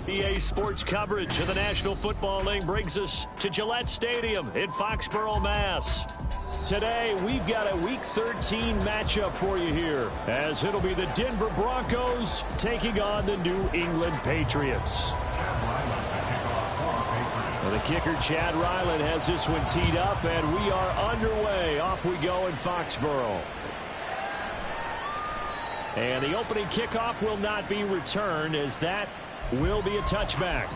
EA Sports coverage of the National Football League brings us to Gillette Stadium in Foxborough, Mass. Today, we've got a Week 13 matchup for you here, as it'll be the Denver Broncos taking on the New England Patriots. Well, the kicker, Chad Ryland, has this one teed up, and we are underway. Off we go in Foxborough. And the opening kickoff will not be returned, as that will be a touchback.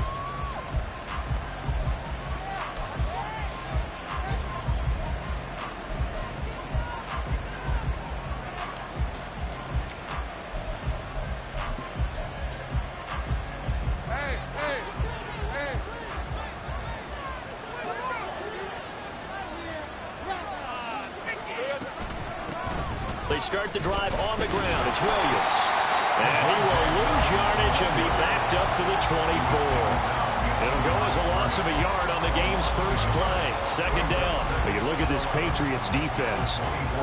They start the drive on the ground. It's Williams. And he will lose yardage and be backed up to the 24. It'll go as a loss of a yard on the game's first play. Second down. But you look at this Patriots defense.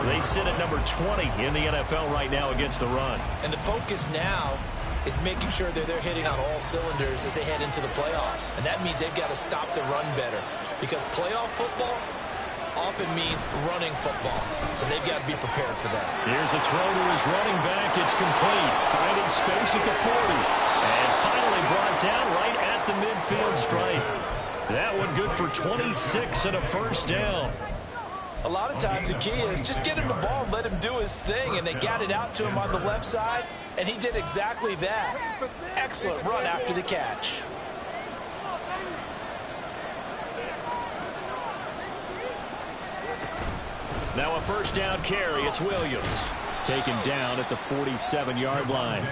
They sit at number 20 in the NFL right now against the run. And the focus now is making sure that they're hitting on all cylinders as they head into the playoffs. And that means they've got to stop the run better. Because playoff football often means running football. So they've got to be prepared for that. Here's a throw to his running back. It's complete. Finding space at the 40. And finally brought down right at the midfield stripe. That one good for 26 and a first down. A lot of times the key is just get him the ball and let him do his thing. And they got it out to him on the left side. And he did exactly that. Excellent run after the catch. Now a first down carry. It's Williams. Taken down at the 47-yard line.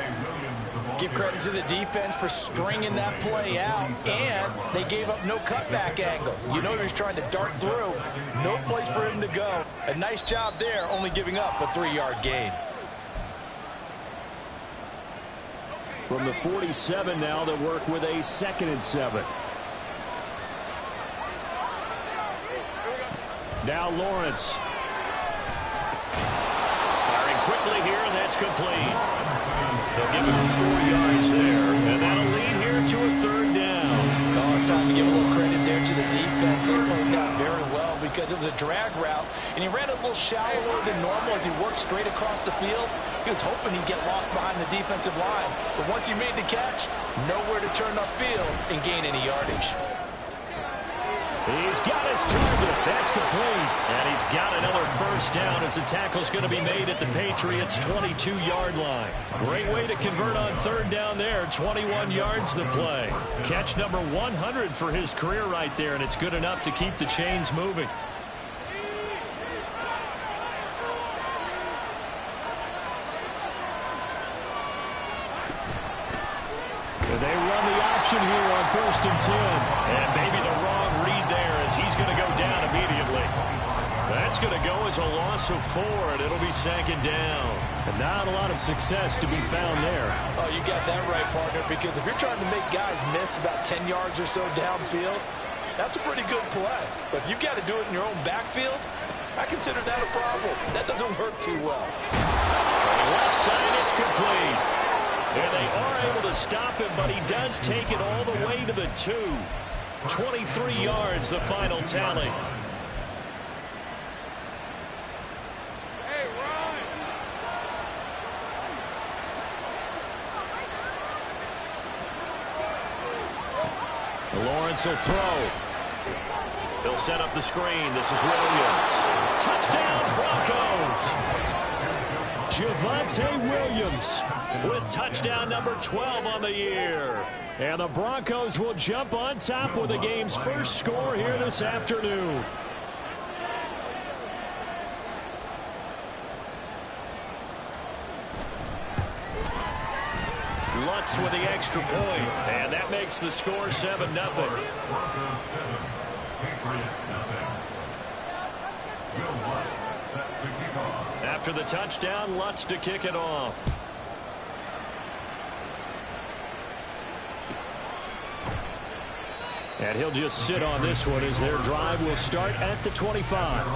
Give credit to the defense for stringing that play out. And they gave up no cutback angle. You know he was trying to dart through. No place for him to go. A nice job there, only giving up a 3-yard gain. From the 47 now, they'll work with a 2nd and 7. Now Lawrence. Quickly here, and that's complete. They'll give him 4 yards there, and that'll lead here to a 3rd down. Oh, it's time to give a little credit there to the defense. They played that very well because it was a drag route, and he ran a little shallower than normal as he worked straight across the field. He was hoping he'd get lost behind the defensive line, but once he made the catch, nowhere to turn upfield and gain any yardage. He's got his target. That's complete. And he's got another first down as the tackle's going to be made at the Patriots' 22-yard line. Great way to convert on 3rd down there. 21 yards the play. Catch number 100 for his career right there, and it's good enough to keep the chains moving. They run the option here on 1st and 10. And maybe the wrong read there as he's going to go down immediately. That's going to go as a loss of 4, and it'll be 2nd down. And not a lot of success to be found there. Oh, you got that right, partner, because if you're trying to make guys miss about 10 yards or so downfield, that's a pretty good play. But if you've got to do it in your own backfield, I consider that a problem. That doesn't work too well. From the left side, it's complete. And they are able to stop him, but he does take it all the way to the 2. 23 yards, the final tally. Lawrence will throw. He'll set up the screen. This is Williams. Touchdown, Broncos! Javonte Williams with touchdown number 12 on the year. And the Broncos will jump on top with the game's first score here this afternoon. Lutz with the extra point, and that makes the score 7-0. After the touchdown, Lutz to kick it off. And he'll just sit on this one as their drive will start at the 25.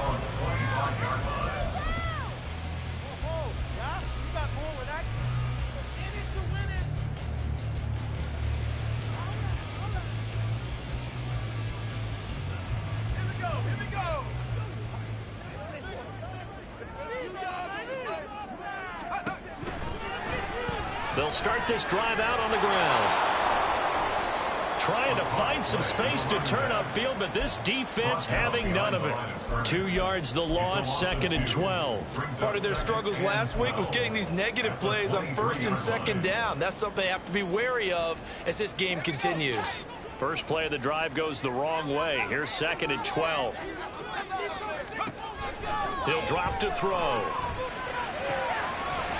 They'll start this drive out on the ground. Trying to find some space to turn upfield, but this defense having none of it. 2 yards the loss, 2nd and 12. Part of their struggles last week was getting these negative plays on 1st and 2nd down. That's something they have to be wary of as this game continues. First play of the drive goes the wrong way. Here's 2nd and 12. He'll drop to throw.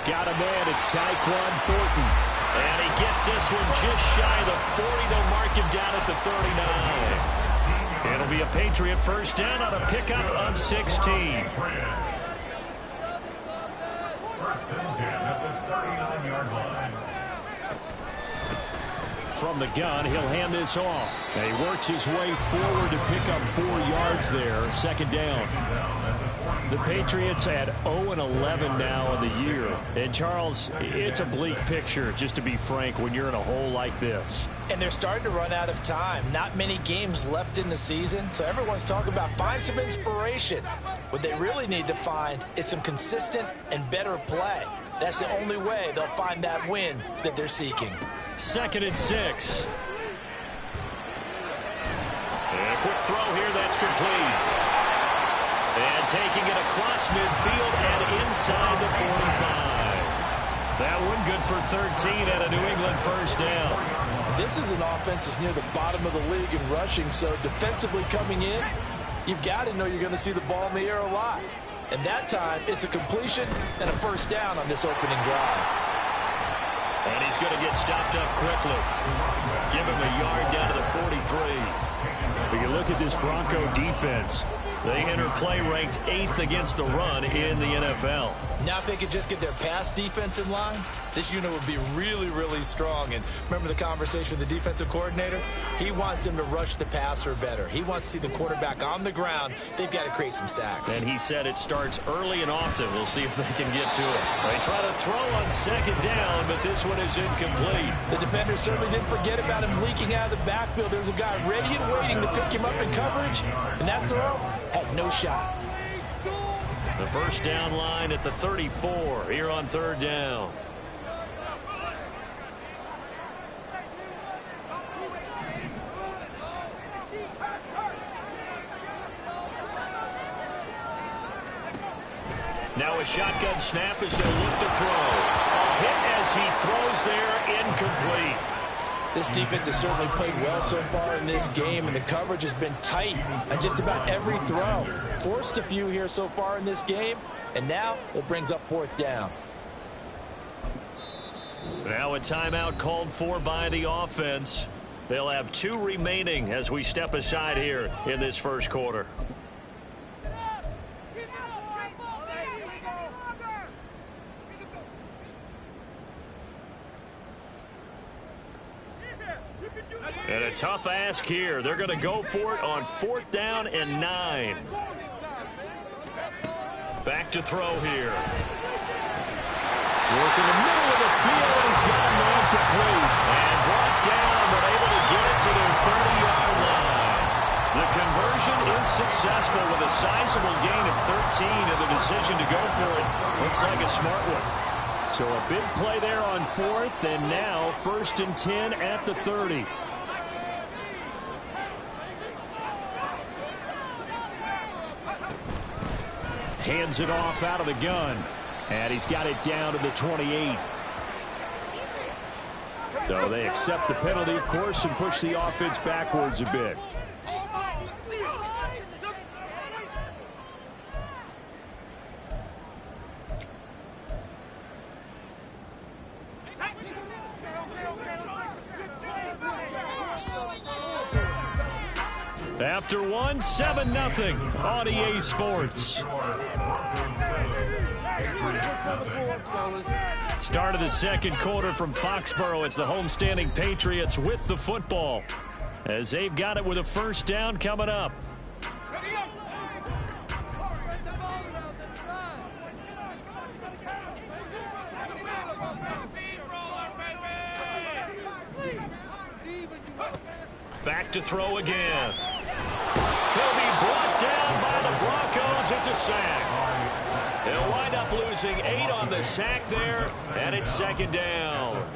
Got a man, it's Tyquan Thornton. And he gets this one just shy of the 40. They'll mark him down at the 39. It'll be a Patriot first down on a pickup of 16. From the gun, he'll hand this off. And he works his way forward to pick up 4 yards there. 2nd down. The Patriots at 0-11 now in the year. And, Charles, it's a bleak picture, just to be frank, when you're in a hole like this. And they're starting to run out of time. Not many games left in the season, so everyone's talking about find some inspiration. What they really need to find is some consistent and better play. That's the only way they'll find that win that they're seeking. 2nd and 6. And a quick throw here, that's complete. And taking it across midfield and inside the 45. That one good for 13 at a New England first down. This is an offense that's near the bottom of the league in rushing, so defensively coming in, you've got to know you're going to see the ball in the air a lot. And that time, it's a completion and a first down on this opening drive. And he's going to get stopped up quickly. Give him a yard down to the 43. When you look at this Bronco defense, they enter play ranked 8th against the run in the NFL. Now if they could just get their pass defense in line, this unit would be really, really strong. And remember the conversation with the defensive coordinator? He wants them to rush the passer better. He wants to see the quarterback on the ground. They've got to create some sacks. And he said it starts early and often. We'll see if they can get to it. They try to throw on 2nd down, but this one is incomplete. The defender certainly didn't forget about him leaking out of the backfield. There was a guy ready and waiting to pick him up in coverage, and that throw had no shot. The first down line at the 34 here on 3rd down. Now a shotgun snap as they'll look to throw. A hit as he throws there, incomplete. This defense has certainly played well so far in this game, and the coverage has been tight on just about every throw. Forced a few here so far in this game, and now it brings up 4th down. Now a timeout called for by the offense. They'll have 2 remaining as we step aside here in this first quarter. And a tough ask here. They're going to go for it on 4th down and 9. Back to throw here. Work in the middle of the field. He's got a man complete. And brought down, but able to get it to their 30-yard line. The conversion is successful with a sizable gain of 13, and the decision to go for it looks like a smart one. So a big play there on 4th, and now 1st and 10 at the 30. Hands it off out of the gun. And he's got it down to the 28. So they accept the penalty, of course, and push the offense backwards a bit. After one, 7-0 on EA Sports. Start of the second quarter from Foxborough. It's the homestanding Patriots with the football, as they've got it with a first down coming up. Back to throw again. He'll be brought down by the Broncos. It's a sack. They'll wind up losing 8 on the sack there, and it's second down.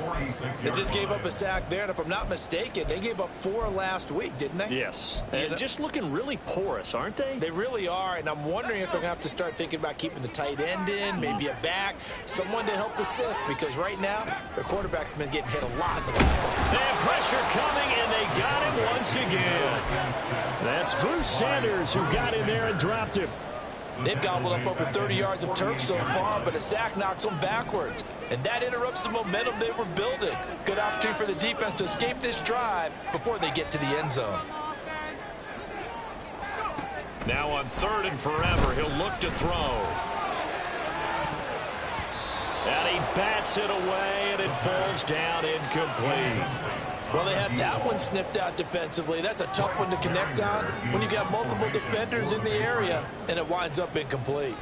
They just gave up a sack there, and if I'm not mistaken, they gave up 4 last week, didn't they? Yes, and just looking really porous, aren't they? They really are, and I'm wondering if they're going to have to start thinking about keeping the tight end in, maybe a back, someone to help assist, because right now, their quarterback's been getting hit a lot in the last couple. And pressure coming, and they got him once again. That's Drew Sanders who got in there and dropped him. They've gobbled up over 30 yards of turf so far, but a sack knocks them backwards. And that interrupts the momentum they were building. Good opportunity for the defense to escape this drive before they get to the end zone. Now on 3rd and forever, he'll look to throw. And he bats it away, and it falls down incomplete. Well, they had that one snipped out defensively. That's a tough one to connect on when you got multiple defenders in the area, and it winds up incomplete.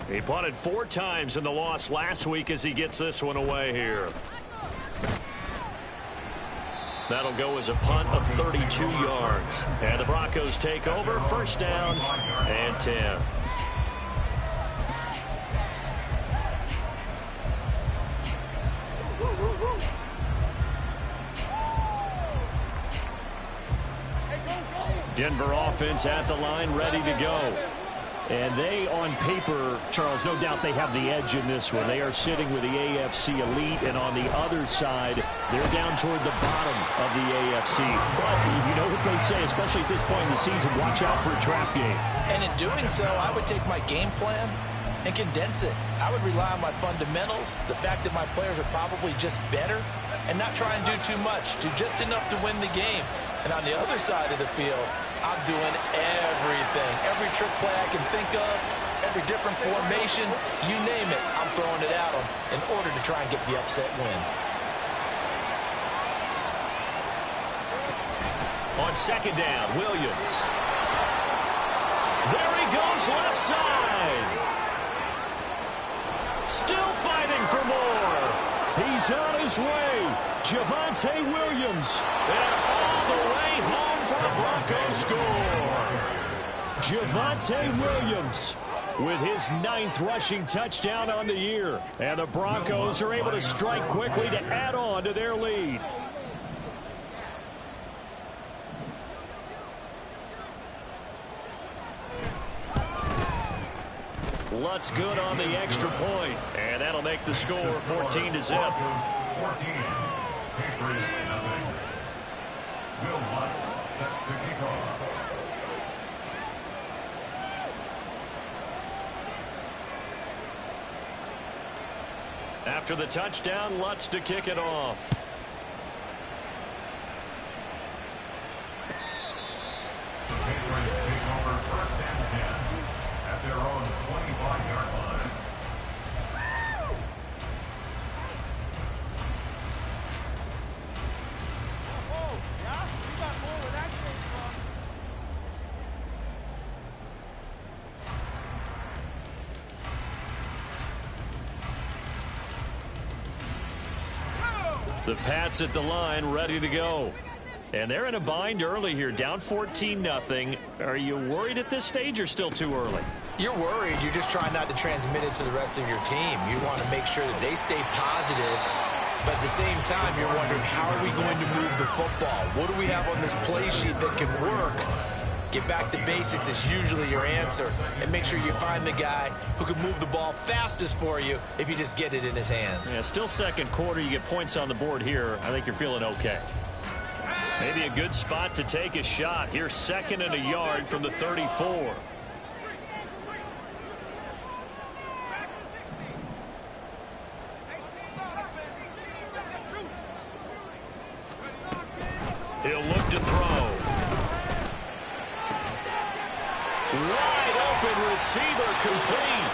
He punted 4 times in the loss last week as he gets this one away here. That'll go as a punt of 32 yards. And the Broncos take over, first down and 10. Denver offense at the line, ready to go. And they, on paper, Charles, no doubt they have the edge in this one. They are sitting with the AFC elite, and on the other side, they're down toward the bottom of the AFC. But you know what they say, especially at this point in the season, watch out for a trap game. And in doing so, I would take my game plan and condense it. I would rely on my fundamentals, the fact that my players are probably just better, and not try and do too much, do just enough to win the game. And on the other side of the field, I'm doing everything. Every trick play I can think of, every different formation, you name it, I'm throwing it at them in order to try and get the upset win. On second down, Williams. There he goes left side. Still fighting for more. He's on his way. Javonte Williams. And all the way home for a Broncos score. Javonte Williams with his 9th rushing touchdown on the year. And the Broncos are able to strike quickly to add on to their lead. Lutz good on the extra point, and that'll make the score 14-0. Will Lutz set to kick off. After the touchdown, Lutz to kick it off. The Patriots take over first and 10 at their own 25-yard line. The Pats at the line, ready to go. And they're in a bind early here, down 14-0. Are you worried at this stage or still too early? You're worried. You're just trying not to transmit it to the rest of your team. You want to make sure that they stay positive. But at the same time, you're wondering, how are we going to move the football? What do we have on this play sheet that can work? Get back to basics is usually your answer. And make sure you find the guy who can move the ball fastest for you if you just get it in his hands. Yeah, still second quarter. You get points on the board here. I think you're feeling okay. Maybe a good spot to take a shot. Here's 2nd and a yard from the 34. He'll look to throw. open receiver complete.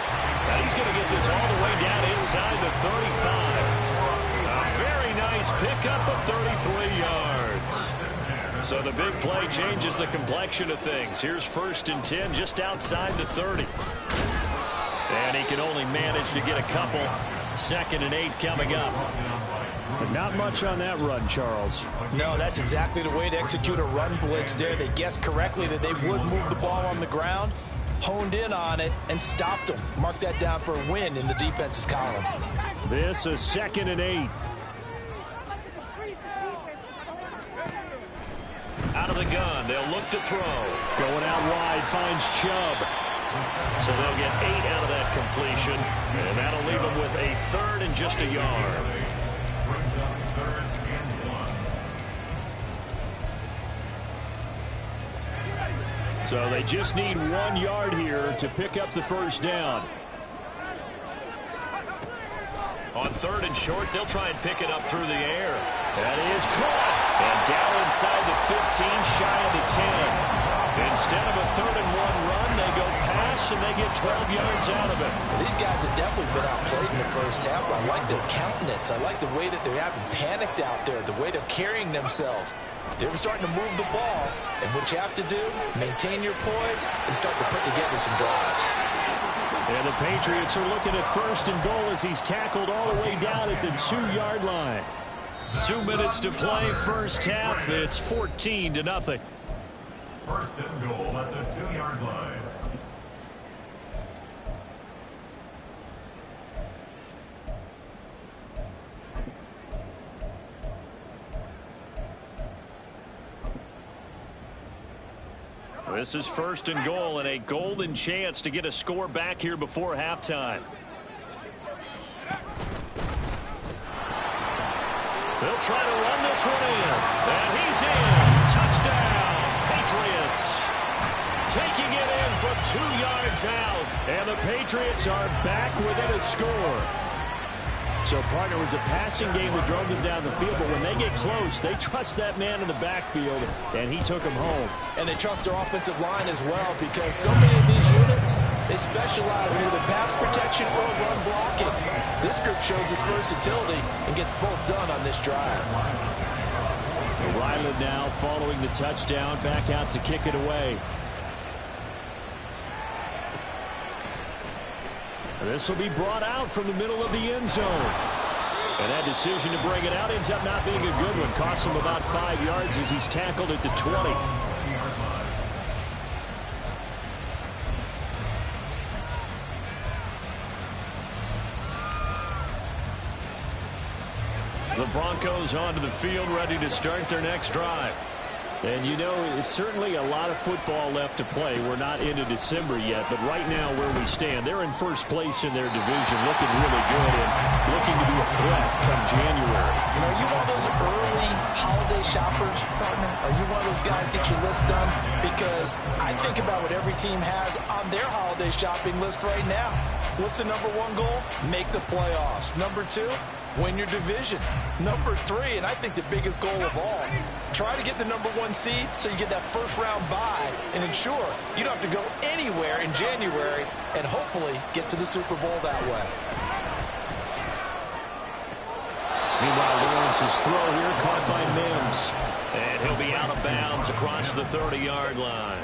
And he's going to get this all the way down inside the 35. A very nice pickup of 33 yards. So the big play changes the complexion of things. Here's 1st and 10 just outside the 30. And he can only manage to get a couple. 2nd and 8 coming up. But not much on that run, Charles. No, that's exactly the way to execute a run blitz there. They guessed correctly that they would move the ball on the ground, honed in on it, and stopped them. Mark that down for a win in the defense's column. This is 2nd and 8. Out of the gun, they'll look to throw. Going out wide, finds Chubb. So they'll get 8 out of that completion, and that'll leave them with a 3rd and just a yard. So they just need 1 yard here to pick up the 1st down. On 3rd and short, they'll try and pick it up through the air. That is caught. And down inside the 15, shy of the 10. Instead of a 3rd and 1 run, they go pass, and they get 12 yards out of it. Well, these guys have definitely been outplayed in the first half. I like their countenance. I like the way that they're having panicked out there, the way they're carrying themselves. They're starting to move the ball, and what you have to do, maintain your poise and start to put together some drives. And the Patriots are looking at 1st and goal as he's tackled all the way down at the 2-yard line. 2 minutes to play, first half. It's 14-0. 1st and goal at the 2-yard line. This is 1st and goal and a golden chance to get a score back here before halftime. They'll try to run this one in. And he's in. Touchdown, Patriots. Taking it in from 2 yards out. And the Patriots are back within a score. So, partner, it was a passing game that drove them down the field, but when they get close, they trust that man in the backfield, and he took them home. And they trust their offensive line as well, because so many of these units, they specialize in either pass protection or run blocking. This group shows its versatility and gets both done on this drive. Ryland now following the touchdown, back out to kick it away. This will be brought out from the middle of the end zone. And that decision to bring it out ends up not being a good one. Costs him about 5 yards as he's tackled at the 20. The Broncos onto the field, ready to start their next drive. And you know, it's certainly a lot of football left to play. We're not into December yet, but right now where we stand, they're in 1st place in their division, looking really good and looking to be a threat come January. You know, are you one of those early holiday shoppers, partner? Are you one of those guys get your list done? Because I think about what every team has on their holiday shopping list right now. What's the number 1 goal? Make the playoffs. Number 2, win your division. Number 3, and I think the biggest goal of all, try to get the number 1 seed so you get that 1st round bye and ensure you don't have to go anywhere in January and hopefully get to the Super Bowl that way. Meanwhile, Lawrence's throw here caught by Mims. And he'll be out of bounds across the 30-yard line.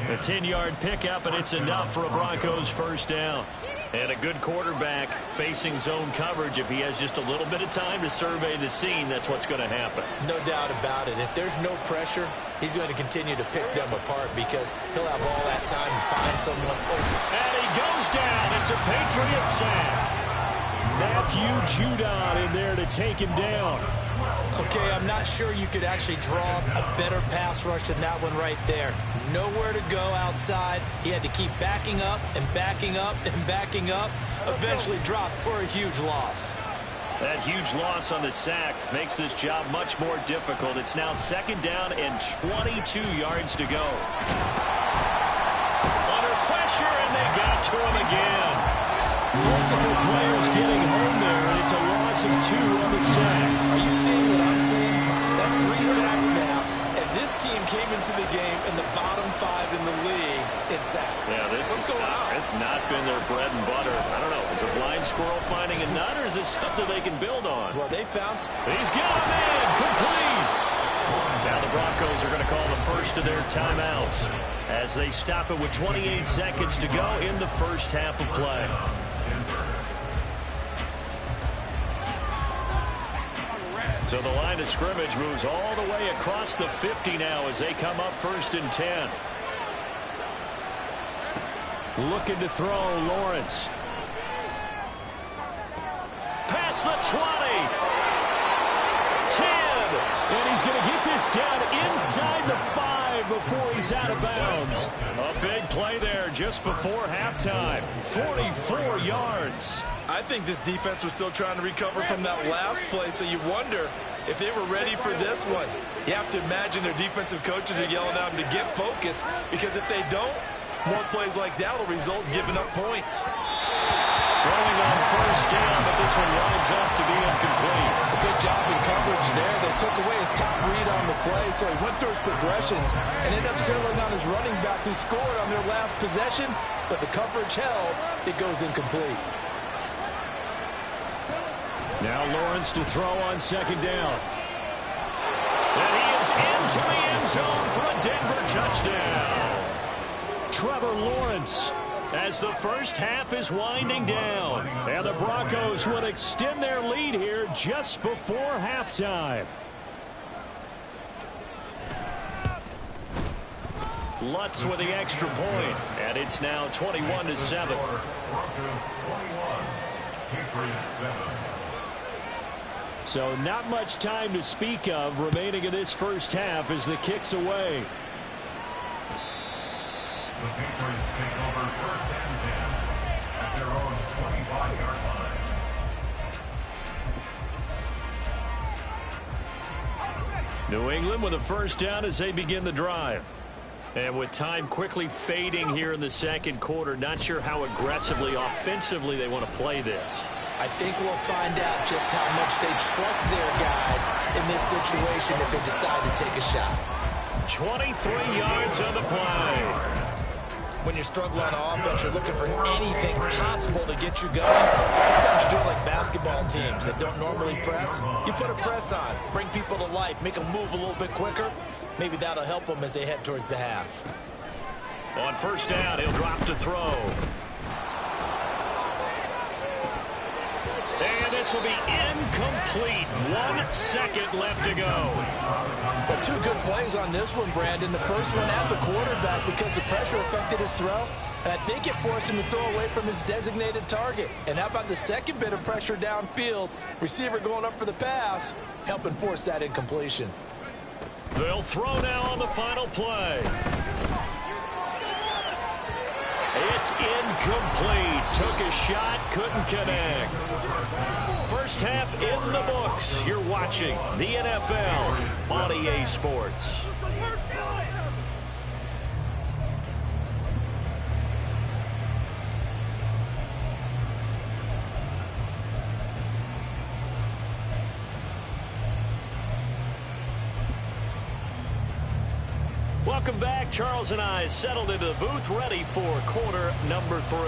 A 10-yard pickup, and it's enough for a Broncos 1st down. And a good quarterback facing zone coverage. If he has just a little bit of time to survey the scene, that's what's going to happen. No doubt about it. If there's no pressure, he's going to continue to pick them apart because he'll have all that time to find someone open. And he goes down. It's a Patriot sack. Matthew Judon in there to take him down. Okay, I'm not sure you could actually draw a better pass rush than that one right there. Nowhere to go outside. He had to keep backing up and backing up and backing up. Eventually dropped for a huge loss. That huge loss on the sack makes this job much more difficult. It's now 2nd down and 22 yards to go. Under pressure, and they got to him again. Multiple players getting home there, and it's a loss of 2 on the sack. Are you seeing what I'm seeing? That's 3 sacks now. And this team came into the game in the bottom 5 in the league in sacks. Yeah, What's going on? It's not been their bread and butter. I don't know. Is a blind squirrel finding a nut, or is this something they can build on? Well, they found... He's got him in. Complete. Now the Broncos are going to call the first of their timeouts as they stop it with 28 seconds to go in the first half of play. So the line of scrimmage moves all the way across the 50 now as they come up 1st and 10. Looking to throw, Lawrence. Past the 20. 10. And he's going to get this down inside the 5 before he's out of bounds. A big play there just before halftime. 44 yards. I think this defense was still trying to recover from that last play, so you wonder if they were ready for this one. You have to imagine their defensive coaches are yelling at them to get focused, because if they don't, more plays like that will result in giving up points. Throwing on 1st down, but this one winds up to be incomplete. A good job in coverage there. They took away his top read on the play, so he went through his progressions and ended up settling on his running back who scored on their last possession, but the coverage held. It goes incomplete. Now Lawrence to throw on 2nd down. And he is into the end zone for a Denver touchdown. Trevor Lawrence. As the first half is winding down. And the Broncos will extend their lead here just before halftime. Lutz with the extra point, and it's now 21-7. Broncos 21, Patriots 7. So not much time to speak of remaining in this first half as the kick's away. The Patriots take over 1st and 10 at their own 25-yard line. New England with a 1st down as they begin the drive. And with time quickly fading here in the 2nd quarter, not sure how aggressively, offensively they want to play this. I think we'll find out just how much they trust their guys in this situation if they decide to take a shot. 23 yards on the play. When you're struggling on offense, you're looking for anything possible to get you going. Sometimes you do it like basketball teams that don't normally press. You put a press on, bring people to life, make them move a little bit quicker. Maybe that'll help them as they head towards the half. On 1st down, he'll drop to throw. And this will be incomplete. 1 second left to go. Well, 2 good plays on this one, Brandon. The first one at the quarterback because the pressure affected his throw. And I think it forced him to throw away from his designated target. And how about the second bit of pressure downfield? Receiver going up for the pass, helping force that incompletion. They'll throw now on the final play. It's incomplete. Took a shot, couldn't connect. First half in the books. You're watching the NFL on EA Sports. Welcome back. Charles and I settled into the booth, ready for quarter number 3.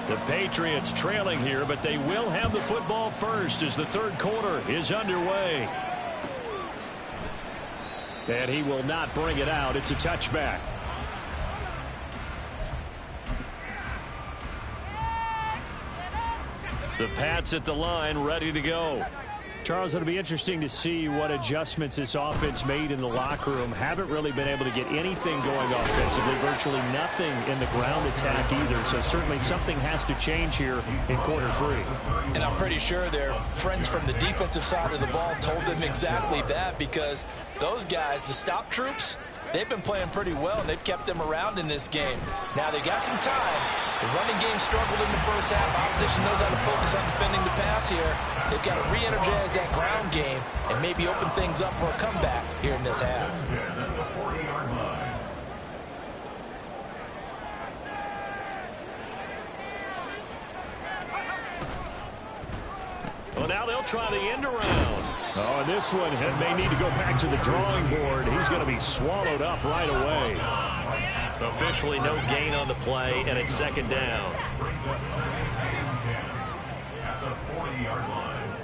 The Patriots trailing here, but they will have the football first as the 3rd quarter is underway. And he will not bring it out. It's a touchback. The Pats at the line, ready to go. Charles, it'll be interesting to see what adjustments this offense made in the locker room. Haven't really been able to get anything going offensively, virtually nothing in the ground attack either. So certainly something has to change here in quarter 3. And I'm pretty sure their friends from the defensive side of the ball told them exactly that, because those guys, the stop troops, they've been playing pretty well, and they've kept them around in this game. Now they got some time. The running game struggled in the first half. Opposition knows how to focus on defending the pass here. They've got to re-energize that ground game and maybe open things up for a comeback here in this half. Well, now they'll try the end around. Oh, and this one may need to go back to the drawing board. He's going to be swallowed up right away. Officially no gain on the play, and it's second down. Brings up second and 10 at the 40-yard line.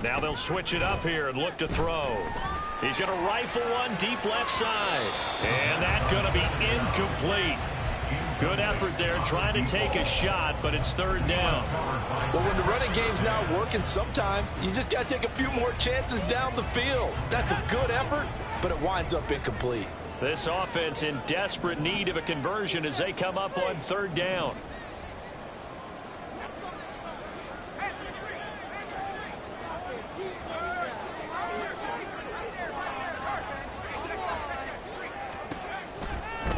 Now they'll switch it up here and look to throw. He's going to rifle one deep left side. And that's going to be incomplete. Good effort there trying to take a shot, but it's third down. Well, when the running game's not working, sometimes you just got to take a few more chances down the field. That's a good effort, but it winds up incomplete. This offense in desperate need of a conversion as they come up on third down.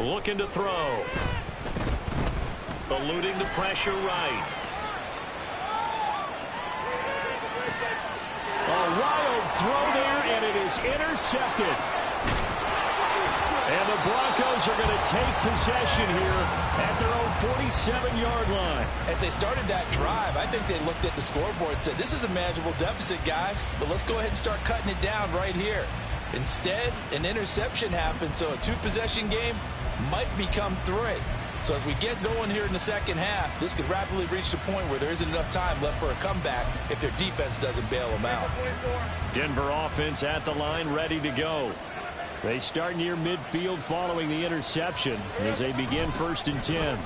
Looking to throw. Eluding the pressure right. A wild throw there, and it is intercepted. And the Broncos are going to take possession here at their own 47-yard line. As they started that drive, I think they looked at the scoreboard and said, this is a manageable deficit, guys, but let's go ahead and start cutting it down right here. Instead, an interception happened, so a two-possession game might become three. So as we get going here in the second half, this could rapidly reach the point where there isn't enough time left for a comeback if their defense doesn't bail them out. Denver offense at the line, ready to go. They start near midfield following the interception as they begin 1st and 10.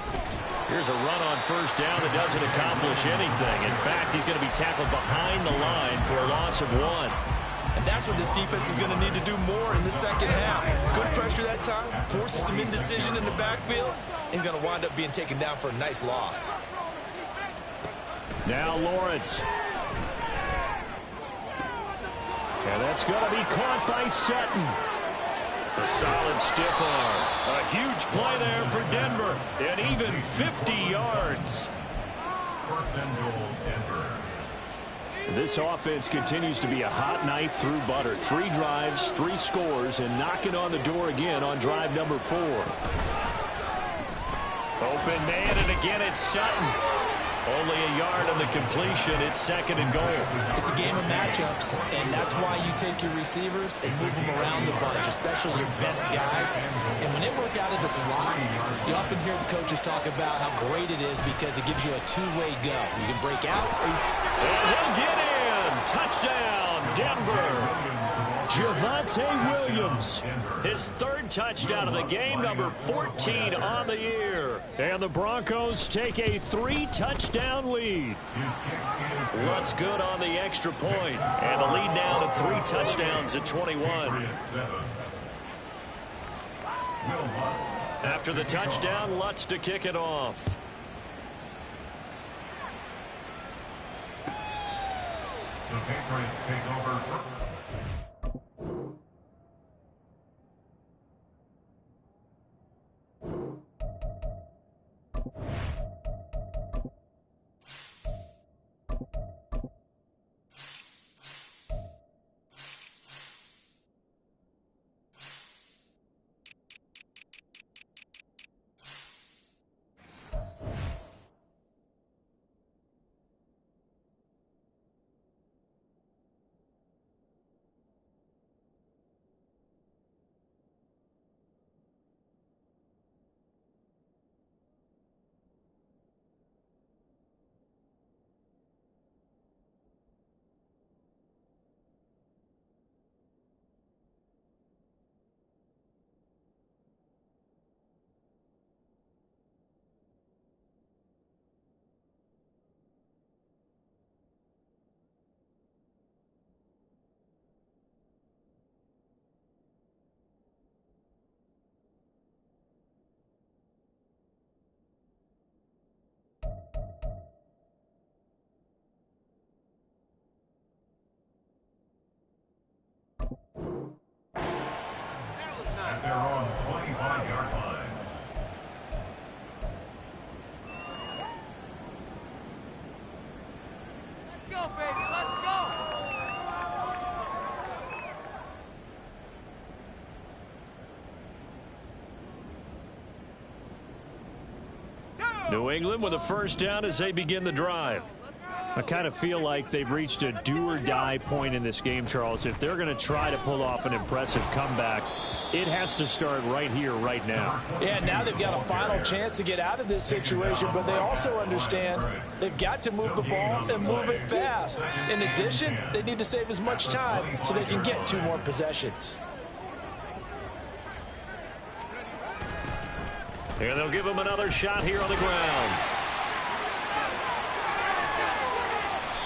Here's a run on first down that doesn't accomplish anything. In fact, he's going to be tackled behind the line for a loss of 1. And that's what this defense is going to need to do more in the second half. Good pressure that time, forces some indecision in the backfield. He's going to wind up being taken down for a nice loss. Now Lawrence. And that's going to be caught by Sutton. A solid stiff arm. A huge play there for Denver. And even 50 yards. First and goal, Denver. This offense continues to be a hot knife through butter. 3 drives, 3 scores, and knocking on the door again on drive number 4. Open man, and again it's Sutton. Only a yard on the completion. It's second and goal. It's a game of matchups, and that's why you take your receivers and move them around the bunch, especially your best guys. And when they work out of the slot, you often hear the coaches talk about how great it is because it gives you a two-way go. You can break out, or and he'll get in. Touchdown, Denver. Javonte Williams. His 3rd touchdown of the game, number 14 on the year. And the Broncos take a 3-touchdown lead. Lutz good on the extra point. And the lead now to 3 touchdowns at 21. After the touchdown, Lutz to kick it off. The Patriots take over. At their own 25-yard line. Let's go, baby. Let's go. Go. New England with a first down as they begin the drive. I kind of feel like they've reached a do-or-die point in this game, Charles. If they're going to try to pull off an impressive comeback, it has to start right here, right now. Yeah, now they've got a final chance to get out of this situation, but they also understand they've got to move the ball and move it fast. In addition, they need to save as much time so they can get 2 more possessions. And they'll give him another shot here on the ground.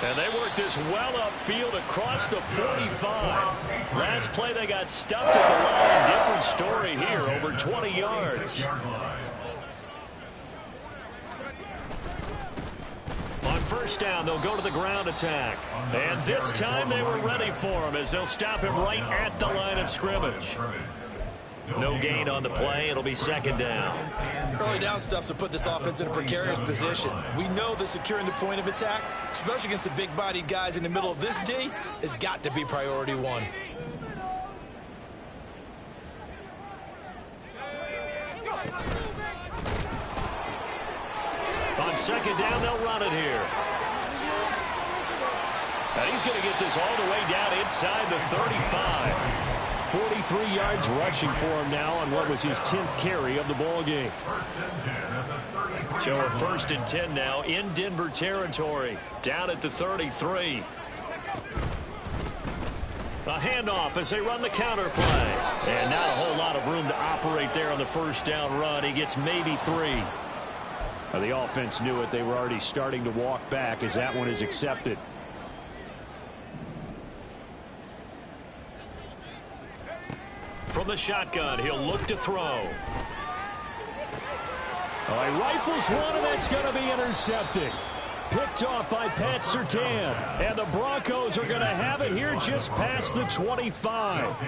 And they work this well upfield across the 45. Last play they got stuffed at the line. Different story here, over 20 yards. On first down, they'll go to the ground attack. And this time they were ready for him as they'll stop him right at the line of scrimmage. No gain on the play. It'll be second down. Early down stuff to put this offense in a precarious position. We know that securing the point of attack, especially against the big-bodied guys in the middle of this D, has got to be priority 1. On second down, they'll run it here. And he's going to get this all the way down inside the 35. 43 yards rushing for him now on what was his 10th carry of the ball game. So a 1st and 10 now in Denver territory, down at the 33. A handoff as they run the counter play. And not a whole lot of room to operate there on the first down run. He gets maybe 3. Well, the offense knew it. They were already starting to walk back as that one is accepted. From the shotgun, he'll look to throw. Oh, he rifles one, and that's going to be intercepted. Picked off by Pat Surtain. And the Broncos are going to have it here just past the 25. At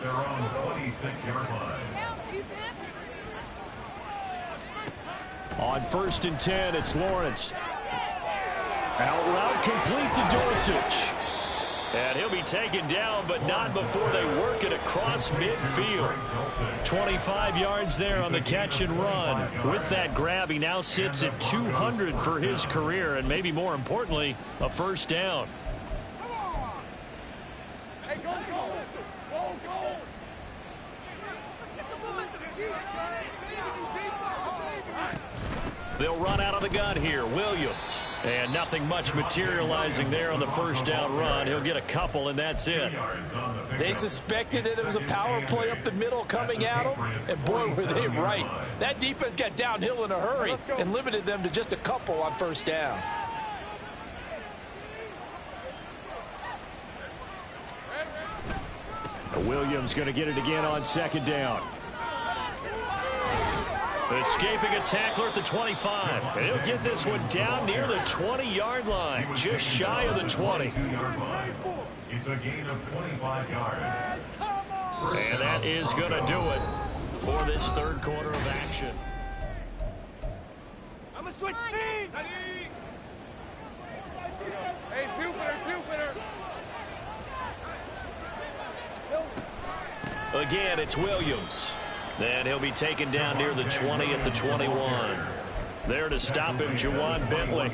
their own 26-yard line. On 1st and 10, it's Lawrence. Out route complete to Dorsich. And he'll be taken down, but not before they work it across midfield. 25 yards there on the catch and run. With that grab, he now sits at 200 for his career, and maybe more importantly, a first down. Hey, go, go! Go, go! They'll run out of the gun here. Williams. And nothing much materializing there on the first down run. He'll get a couple, and that's it. They suspected that it was a power play up the middle coming at them, and boy, were they right. That defense got downhill in a hurry and limited them to just a couple on first down. Williams going to get it again on second down. Escaping a tackler at the 25. And he'll get this one down near the 20-yard line, just shy of the 20. It's a gain of 25 yards. And that is going to do it for this third quarter of action. I'm a switch speed! Hey, Jupiter, Jupiter! Again, it's Williams. And he'll be taken down near the 20 at the 21. There to stop him, Juwan Bentley.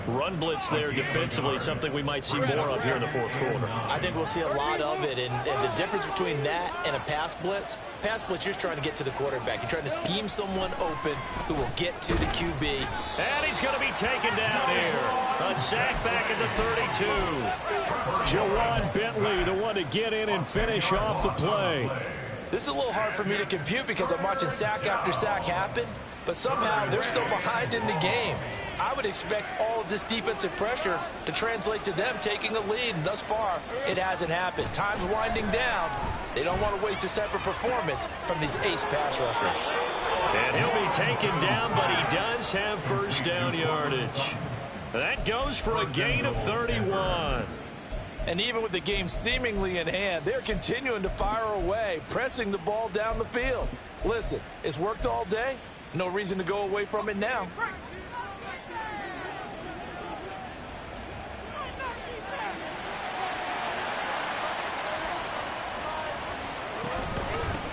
Run blitz there defensively, something we might see more of here in the fourth quarter. I think we'll see a lot of it, and the difference between that and a pass blitz, you're just trying to get to the quarterback. You're trying to scheme someone open who will get to the QB. And he's going to be taken down here. A sack back at the 32. Juwan Bentley, the one to get in and finish off the play. This is a little hard for me to compute because I'm watching sack after sack happen, but somehow they're still behind in the game. I would expect all of this defensive pressure to translate to them taking a lead, and thus far, it hasn't happened. Time's winding down. They don't want to waste this type of performance from these ace pass rushers. And he'll be taken down, but he does have first down yardage. That goes for a gain of 31. And even with the game seemingly in hand, they're continuing to fire away, pressing the ball down the field. Listen, it's worked all day. No reason to go away from it now.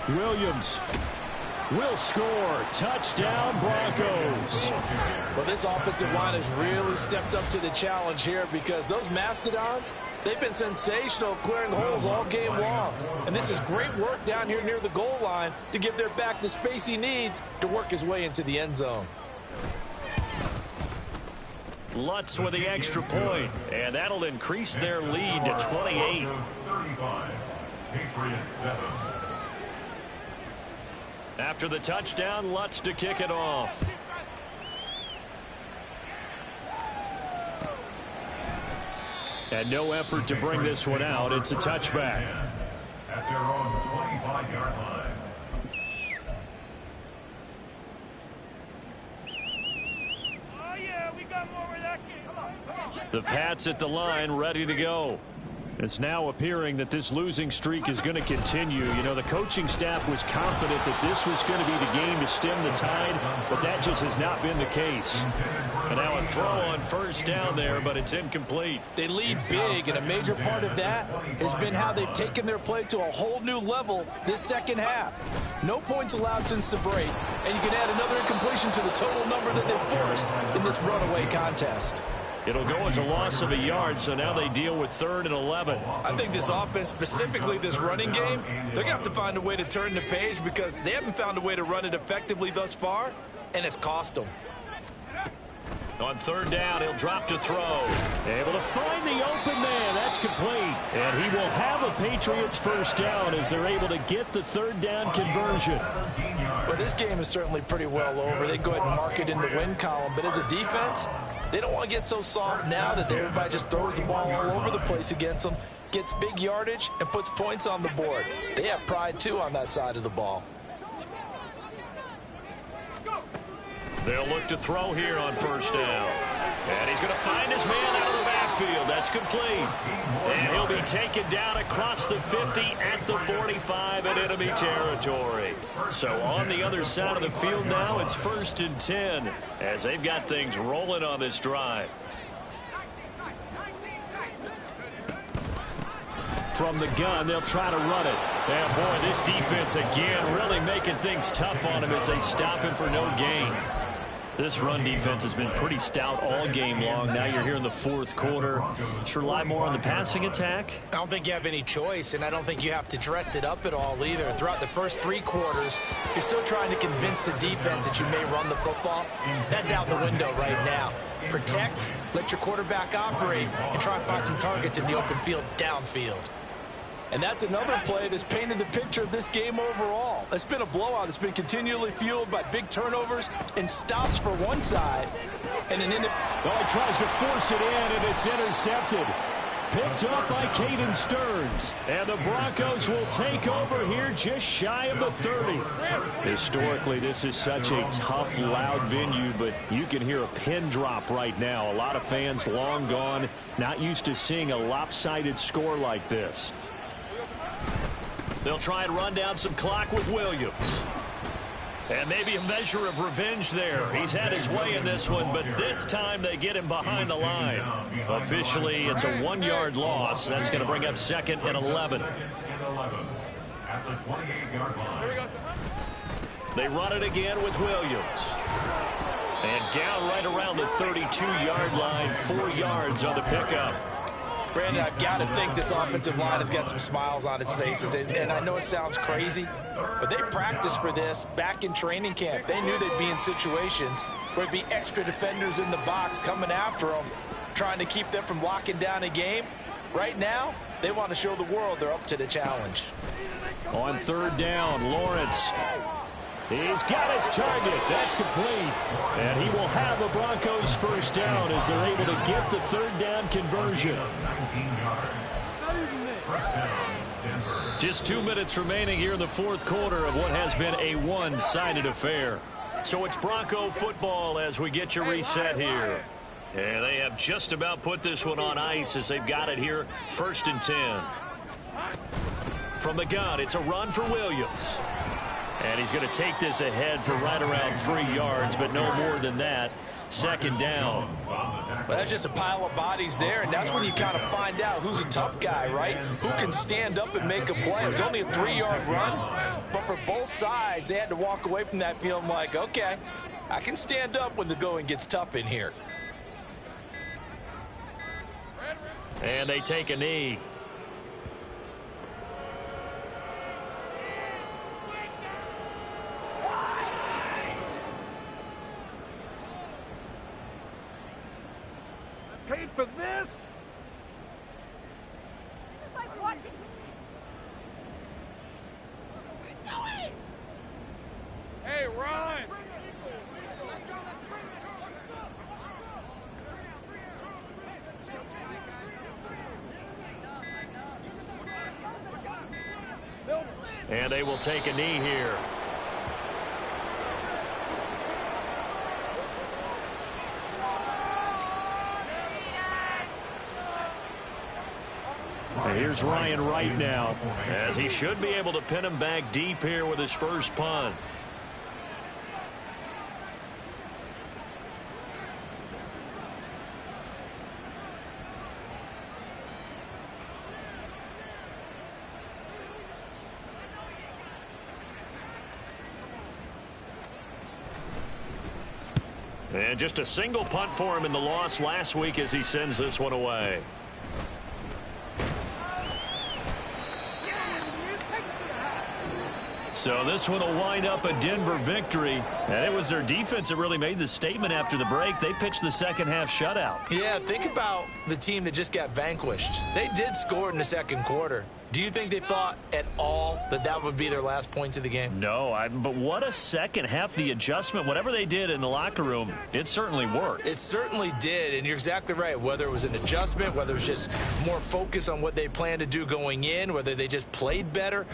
Williams will score. Touchdown, Broncos. Well, this offensive line has really stepped up to the challenge here because those Mastodons, they've been sensational clearing holes all game long. And this is great work down here near the goal line to give their back the space he needs to work his way into the end zone. Lutz with the extra point, and that'll increase their lead to 28. 35, Patriots 7. After the touchdown, Lutz to kick it off. And no effort to bring this one out. It's a touchback. At their own 25-yard line. Oh, yeah, we got more where that came from. The Pats at the line, ready to go. It's now appearing that this losing streak is going to continue. You know, the coaching staff was confident that this was going to be the game to stem the tide, but that just has not been the case. And now a throw on first down there, but it's incomplete. They lead big, and a major part of that has been how they've taken their play to a whole new level this second half. No points allowed since the break, and you can add another incompletion to the total number that they forced in this runaway contest. It'll go as a loss of a yard, so now they deal with 3rd and 11. I think this offense, specifically this running game, they're going to have to find a way to turn the page because they haven't found a way to run it effectively thus far, and it's cost them. On 3rd down, he'll drop to throw. Able to find the open man. That's complete. And he will have a Patriots first down as they're able to get the 3rd down conversion. Well, this game is certainly pretty well over. They go ahead and mark it in the win column. But as a defense, they don't want to get so soft now that everybody just throws the ball all over the place against them, gets big yardage, and puts points on the board. They have pride, too, on that side of the ball. They'll look to throw here on first down. And he's going to find his man out of the backfield. That's complete. And he'll be taken down across the 50 at the 45 in enemy territory. So on the other side of the field now, it's 1st and 10 as they've got things rolling on this drive. From the gun, they'll try to run it. And boy, this defense again really making things tough on him as they stop him for no gain. This run defense has been pretty stout all game long. Now you're here in the 4th quarter. Just rely more on the passing attack. I don't think you have any choice, and I don't think you have to dress it up at all either. Throughout the first 3 quarters, you're still trying to convince the defense that you may run the football. That's out the window right now. Protect, let your quarterback operate, and try and find some targets in the open field downfield. And that's another play that's painted the picture of this game overall. It's been a blowout. It's been continually fueled by big turnovers and stops for one side. And an he tries to force it in, and it's intercepted. Picked up by Caden Stearns. And the Broncos will take over here just shy of the 30. Historically, this is such a tough, loud venue, but you can hear a pin drop right now. A lot of fans long gone, not used to seeing a lopsided score like this. They'll try and run down some clock with Williams. And maybe a measure of revenge there. He's had his way in this one, but this time they get him behind the line. Officially, it's a 1-yard loss. That's going to bring up 2nd and 11. At the 28-yard line. They run it again with Williams. And down right around the 32-yard line, 4 yards on the pickup. Brandon, I've got to think this offensive line has got some smiles on its faces. And I know it sounds crazy, but they practiced for this back in training camp. They knew they'd be in situations where there'd be extra defenders in the box coming after them, trying to keep them from locking down a game. Right now, they want to show the world they're up to the challenge. On 3rd down, Lawrence. He's got his target. That's complete. And he will have the Broncos first down as they're able to get the 3rd down conversion. Just 2 minutes remaining here in the 4th quarter of what has been a one-sided affair. So it's Bronco football as we get you reset here. And they have just about put this one on ice as they've got it here, 1st and 10. From the gun, it's a run for Williams. And he's going to take this ahead for right around 3 yards, but no more than that. 2nd down. Well, that's just a pile of bodies there, and that's when you kind of find out who's a tough guy, right? Who can stand up and make a play. It's only a 3-yard run, But for both sides, they had to walk away from that feeling like, okay, I can stand up when the going gets tough in here. And they take a knee. Paid for this? It's like watching. What are we doing? Hey, Ron! Let's go, let's bring it. And they will take a knee here. And here's Ryan Wright now, as he should be able to pin him back deep here with his first punt. And just a single punt for him in the loss last week as he sends this one away. So this one will wind up a Denver victory. And it was their defense that really made the statement after the break. They pitched the second half shutout. Yeah, think about the team that just got vanquished. They did score in the second quarter. Do you think they thought at all that that would be their last points of the game? No, but what a second half. The adjustment, whatever they did in the locker room, it certainly worked. It certainly did, and you're exactly right. Whether it was an adjustment, whether it was just more focus on what they planned to do going in, whether they just played better.